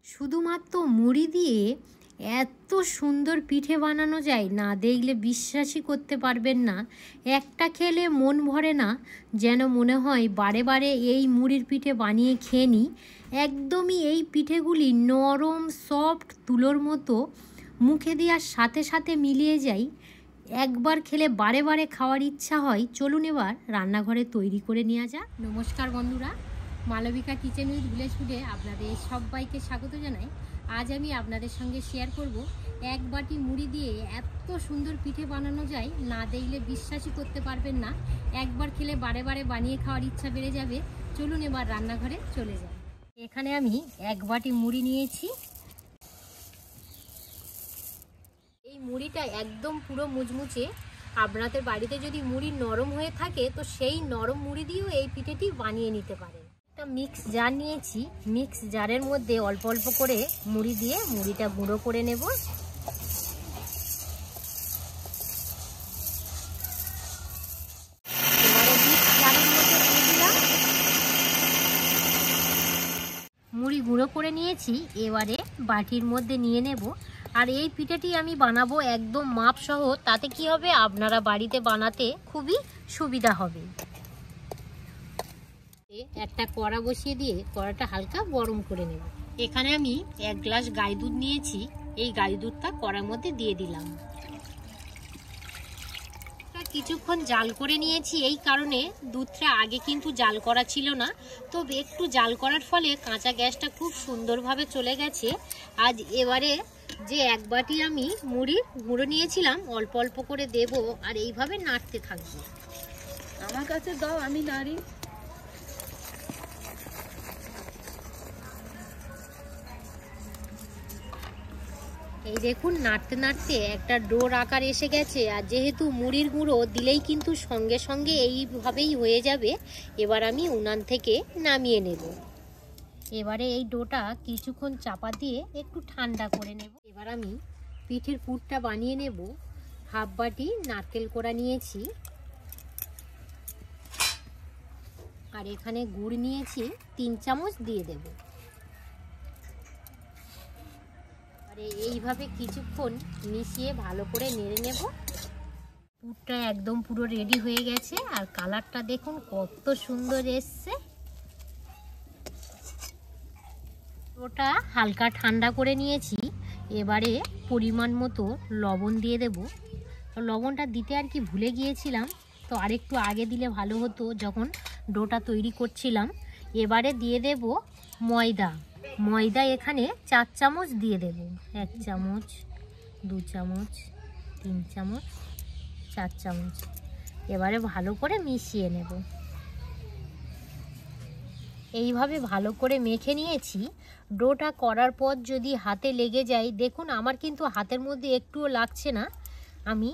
শুধুমাত্র মুড়ি দিয়ে এত সুন্দর পিঠে বানানো যায়, না দেখলে বিশ্বাসই করতে পারবেন না। একটা খেলে মন ভরে না, যেন মনে হয় বারে বারে এই মুড়ির পিঠে বানিয়ে খেয়ে নিই। একদমই এই পিঠেগুলি নরম সফট তুলোর মতো, মুখে দেওয়ার সাথে সাথে মিলিয়ে যায়। একবার খেলে বারে বারে খাওয়ার ইচ্ছা হয়। চলুন এবার রান্নাঘরে তৈরি করে নেওয়া যাক। নমস্কার বন্ধুরা, মালবিকা কিচেন উইথ ভিলেজ ফুডে আপনাদের সবাইকে স্বাগত জানাই। আজ আমি আপনাদের সঙ্গে শেয়ার করব এক বাটি মুড়ি দিয়ে এত সুন্দর পিঠে বানানো যায়, না দেখলে বিশ্বাসই করতে পারবেন না। একবার খেলে বারে বারে বানিয়ে খাওয়ার ইচ্ছা বেড়ে যাবে। চলুন এবার রান্নাঘরে চলে যাই। এখানে আমি এক বাটি মুড়ি নিয়েছি। এই মুড়িটা একদম পুরো মুচমুচে। আপনাদের বাড়িতে যদি মুড়ি নরম হয়ে থাকে তো সেই নরম মুড়ি দিয়েও এই পিঠেটি বানিয়ে নিতে পারেন। একটা মিক্স জার নিয়েছি, মিক্স জারের মধ্যে অল্প অল্প করে মুড়ি দিয়ে মুড়িটা গুঁড়ো করে নেব। এবারে মিক্স জারের মধ্যে দিয়ে দিলাম, মুড়ি গুঁড়ো করে নিয়েছি। এবারে বাটির মধ্যে নিয়ে নেব। আর এই পিঠেটি আমি বানাবো একদম মাপ সহ, তাতে কি হবে আপনারা বাড়িতে বানাতে খুবই সুবিধা হবে। একটা কড়া বসিয়ে দিয়ে কড়াটা হালকা গরম করে নেব। এখানে আমি 1 গ্লাস গাই দুধ নিয়েছি। এই গাই দুধটা কড়ার মধ্যে দিয়ে দিলাম। কিছুক্ষণ জাল করে নিয়েছি, এই কারণে দুধটা আগে কিন্তু জাল করা ছিল না। তবে একটু জাল করার ফলে কাঁচা গ্যাসটা খুব সুন্দরভাবে চলে গেছে। আজ এবারে যে এক বাটি আমি মুড়ির গুঁড়ো নিয়েছিলাম অল্প অল্প করে দেব, আর এইভাবে নাড়তে থাকবো। আমার কাছে দাও, আমি নাড়ি। এই দেখুন, নাড়তে নাড়তে একটা ডোর আকার এসে গেছে। আর যেহেতু মুড়ির গুঁড়ো দিলেই কিন্তু সঙ্গে সঙ্গে এইভাবেই হয়ে যাবে। এবার আমি উনান থেকে নামিয়ে নেব। এবারে এই ডোটা কিছুক্ষণ চাপা দিয়ে একটু ঠান্ডা করে নেব। এবার আমি পিঠের পুরটা বানিয়ে নেব। হাফ বাটি নারকেল কোড়া নিয়েছি, আর এখানে গুড় নিয়েছি 3 চামচ দিয়ে দেব। এইভাবে কিছুক্ষণ মিশিয়ে ভালো করে নেড়ে নেব। পুরটা একদম পুরো রেডি হয়ে গেছে, আর কালারটা দেখুন কত সুন্দর এসছে। ওটা হালকা ঠান্ডা করে নিয়েছি। এবারে পরিমাণ মতো লবণ দিয়ে দেব। লবণটা দিতে আর কি ভুলে গিয়েছিলাম, তো আরেকটু আগে দিলে ভালো হতো যখন ডোটা তৈরি করছিলাম। এবারে দিয়ে দেব ময়দা। ময়দা এখানে 4 চামচ দিয়ে দেব। 1 চামচ, 2 চামচ, 3 চামচ, 4 চামচ। এবারে ভালো করে মিশিয়ে নেব। এইভাবে ভালো করে মেখে নিয়েছি। ডোটা করার পর যদি হাতে লেগে যায়, দেখুন আমার কিন্তু হাতের মধ্যে একটুও লাগছে না। আমি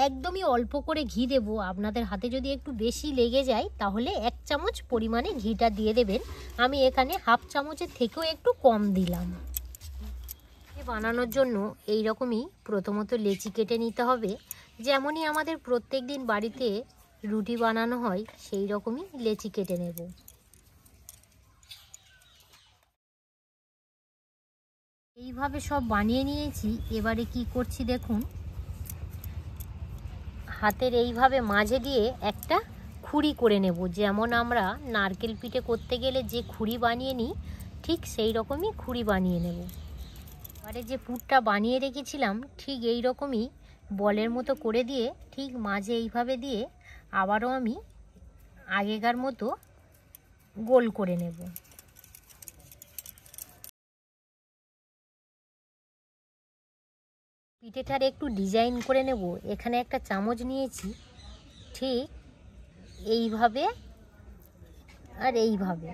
একদমই অল্প করে ঘি দেব। আপনাদের হাতে যদি একটু বেশি লেগে যায় তাহলে 1 চামচ পরিমাণে ঘিটা দিয়ে দেবেন। আমি এখানে হাফ চামচের থেকেও একটু কম দিলাম। বানানোর জন্য এই রকমই প্রথমত লেচি কেটে নিতে হবে। যেমনই আমাদের প্রত্যেক দিন বাড়িতে রুটি বানানো হয় সেই রকমই লেচি কেটে নেব। এইভাবে সব বানিয়ে নিয়েছি। এবারে কি করছি দেখুন, হাতের এইভাবে মাঝে দিয়ে একটা খুঁড়ি করে নেব। যেমন আমরা নারকেল পিঠে করতে গেলে যে খুঁড়ি বানিয়ে নিই, ঠিক সেই রকমই খুঁড়ি বানিয়ে নেব। এবারে যে পুরটা বানিয়ে রেখেছিলাম ঠিক এই রকমই বলের মতো করে দিয়ে ঠিক মাঝে এইভাবে দিয়ে আবারও আমি আগেকার মতো গোল করে নেব। পিঠেটার একটু ডিজাইন করে নেব। এখানে একটা চামচ নিয়েছি, ঠিক এইভাবে আর এইভাবে।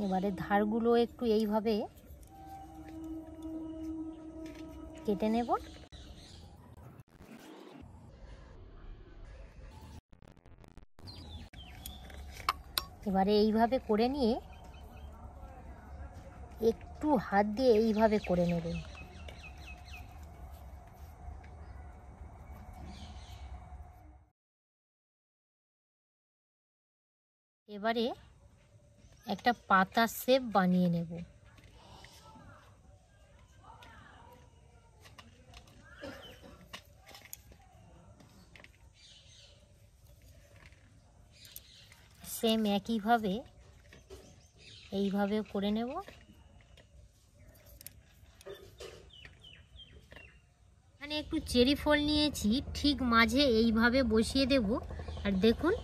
এবারে ধারগুলো একটু এইভাবে কেটে নেব। এবারে এইভাবে করে নিয়ে একটু হাত দিয়ে এইভাবে করে নেবেন। এবারে একটা পাতা শেপ বানিয়ে নেব। সেম একইভাবে এইভাবে করে নেব। এখানে একটু চেরি ফল নিয়েছি, ঠিক মাঝে এইভাবে বসিয়ে দেব। আর দেখুন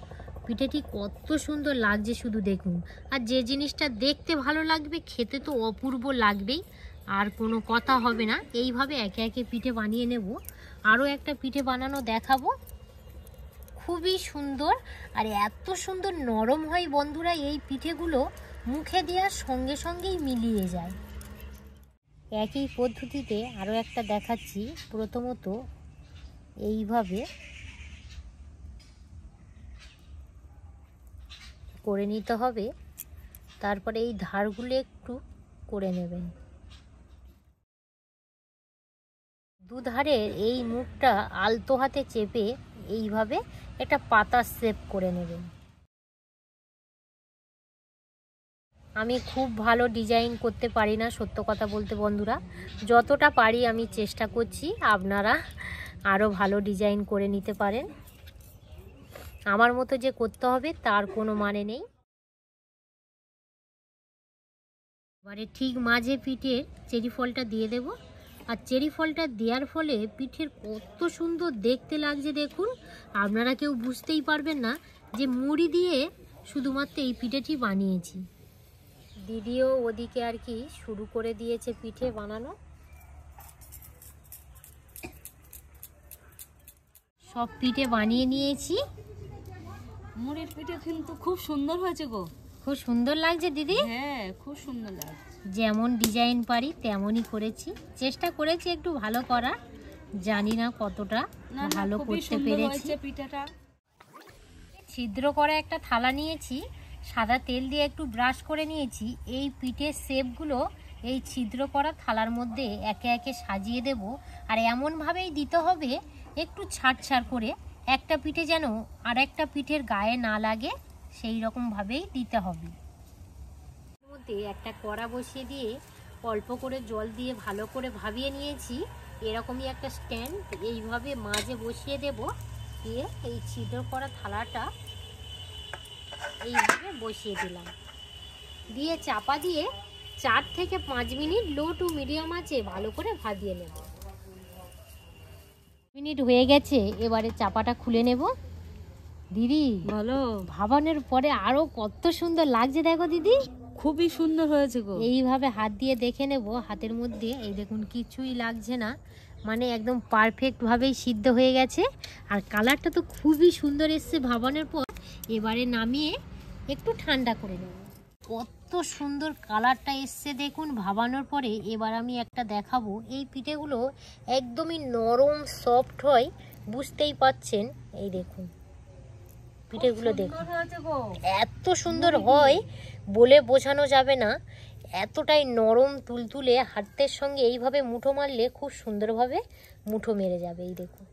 পিঠেটি কত সুন্দর লাগছে, শুধু দেখুন। আর যে জিনিসটা দেখতে ভালো লাগবে খেতে তো অপূর্ব লাগবেই, আর কোনো কথা হবে না। এইভাবে একে একে পিঠে বানিয়ে নেব। আরও একটা পিঠে বানানো দেখাবো, খুবই সুন্দর আর এত সুন্দর নরম হয় বন্ধুরা, এই পিঠেগুলো মুখে দেওয়ার সঙ্গে সঙ্গেই মিলিয়ে যায়। একই পদ্ধতিতে আরও একটা দেখাচ্ছি। প্রথমত এইভাবে করে নিতে হবে, তারপরে এই ধারগুলো একটু করে নেবেন। দুধারের এই মুখটা আলতো হাতে চেপে এইভাবে একটা পাতা শেপ করে নেবেন। আমি খুব ভালো ডিজাইন করতে পারি না, সত্য কথা বলতে বন্ধুরা। যতটা পারি আমি চেষ্টা করছি, আপনারা আরও ভালো ডিজাইন করে নিতে পারেন। আমার মতো যে করতে হবে তার কোনো মানে নেই। এবারে ঠিক মাঝে পিঠের চেরি ফলটা দিয়ে দেব। আর চেরি ফলটা দেওয়ার ফলে পিঠের কত সুন্দর দেখতে লাগছে দেখুন। আপনারা কেউ বুঝতেই পারবেন না যে মুড়ি দিয়ে শুধুমাত্র এই পিঠেটি বানিয়েছি। দিদিও ওদিকে আর কি শুরু করে দিয়েছে পিঠে বানানো। সব পিঠে বানিয়ে নিয়েছি। মুড়ির পিঠে কিন্তু খুব সুন্দর হয়েছে গো। খুব সুন্দর লাগছে দিদি। হ্যাঁ, খুব সুন্দর লাগছে। যেমন ডিজাইন পারি তেমনই করেছি, চেষ্টা করেছি একটু ভালো করার। জানি না কতটা ভালো করতে পেরেছি। পিঠাটা ছিদ্র করা একটা থালা নিয়েছি, সাদা তেল দিয়ে একটু ব্রাশ করে নিয়েছি। এই পিঠের শেপগুলো এই ছিদ্র করা থালার মধ্যে একে একে সাজিয়ে দেব। আর এমনভাবেই দিতে হবে একটু ছাড় ছাড় করে, একটা পিঠে যেন আর একটা পিঠের গায়ে না লাগে সেই রকমভাবেই দিতে হবে। এর মধ্যে একটা কড়া বসিয়ে দিয়ে অল্প করে জল দিয়ে ভালো করে ভাবিয়ে নিয়েছি। এরকমই একটা স্ট্যান্ড এইভাবে মাঝে বসিয়ে দেব, দিয়ে এই ছিদ্র করা থালাটা এইভাবে বসিয়ে দিলাম, দিয়ে চাপা দিয়ে 4 থেকে 5 মিনিট লো টু মিডিয়াম আঁচে ভালো করে ভাজিয়ে নেব। মিনিট হয়ে গেছে, এবারে চাপাটা খুলে নেব। দিদি ভালো ভাবানোর পরে আরো কত সুন্দর লাগছে দেখো দিদি, খুবই সুন্দর হয়েছে গো। এইভাবে হাত দিয়ে দেখে নেব। হাতের মধ্যে এই দেখুন কিছুই লাগছে না, মানে একদম পারফেক্ট ভাবেই সিদ্ধ হয়ে গেছে। আর কালারটা তো খুবই সুন্দর এসছে ভাবানোর পর। এবারে নামিয়ে একটু ঠান্ডা করে নেব। কত সুন্দর কালারটা এসছে দেখুন ভাবানোর পরে। এবার আমি একটা দেখাবো, এই পিঠেগুলো একদমই নরম সফট হয়, বুঝতেই পাচ্ছেন। এই দেখুন পিঠেগুলো দেখুন এত সুন্দর হয় বলে বোঝানো যাবে না। এতটাই নরম তুলতুলে, হাতের সঙ্গে এইভাবে মুঠো মারলে খুব সুন্দরভাবে মুঠো মেরে যাবে। এই দেখুন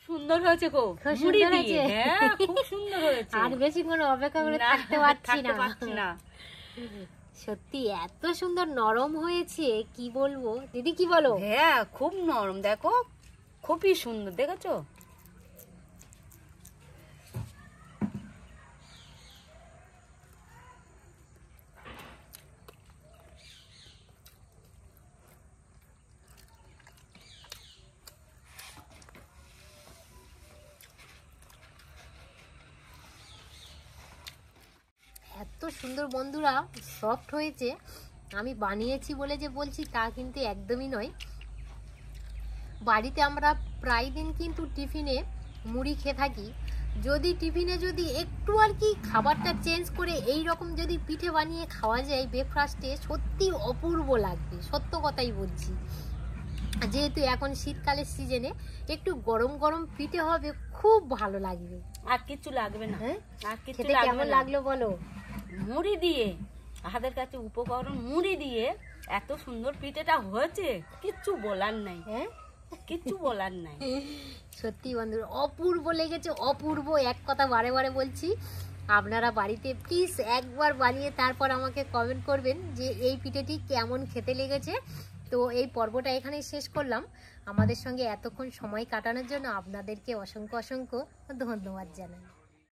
সুন্দর হয়েছে গো, মুড়ি দিয়ে। হ্যাঁ, খুব সুন্দর হয়েছে। আর বেশিক্ষণ অপেক্ষা করে থাকতে পারছি না। সত্যি এত সুন্দর নরম হয়েছে কি বলবো। দিদি কি বলো? হ্যাঁ, খুব নরম, দেখো খুবই সুন্দর, দেখেছো? এত সুন্দর বন্ধুরা সফট হয়েছে। আমি বানিয়েছি বলে যে বলছি তা কিন্তু একদমই নয়। বাড়িতে আমরা প্রায় দিন কিন্তু টিফিনে মুড়ি খেয়ে থাকি। যদি টিফিনে যদি একটু আর কি খাবারটা চেঞ্জ করে এই রকম যদি পিঠে বানিয়ে খাওয়া যায় ব্রেকফাস্টে, সত্যি অপূর্ব লাগবে, সত্য কথাই বলছি। যেহেতু এখন শীতকালের সিজনে একটু গরম গরম পিঠে হবে, খুব ভালো লাগবে। আর কিছু লাগবে না। হ্যাঁ, আর কিছু খেতে কেমন লাগলো বলো? মুড়ি দিয়ে, হাতের কাছে উপকরণ মুড়ি দিয়ে এত সুন্দর পিঠেটা হয়েছে, কিচ্ছু বলার নাই। হ্যাঁ, কিচ্ছু বলার নাই। সত্যি বন্ধুরা অপূর্ব লেগেছে, অপূর্ব। এক কথা বারে বারে বলছি, আপনারা বাড়িতে প্লিজ একবার বানিয়ে তারপর আমাকে কমেন্ট করবেন যে এই পিঠেটি কেমন খেতে লেগেছে। তো এই পর্বটা এখানেই শেষ করলাম। আমাদের সঙ্গে এতক্ষণ সময় কাটানোর জন্য আপনাদেরকে অসংখ্য অসংখ্য ধন্যবাদ জানাই।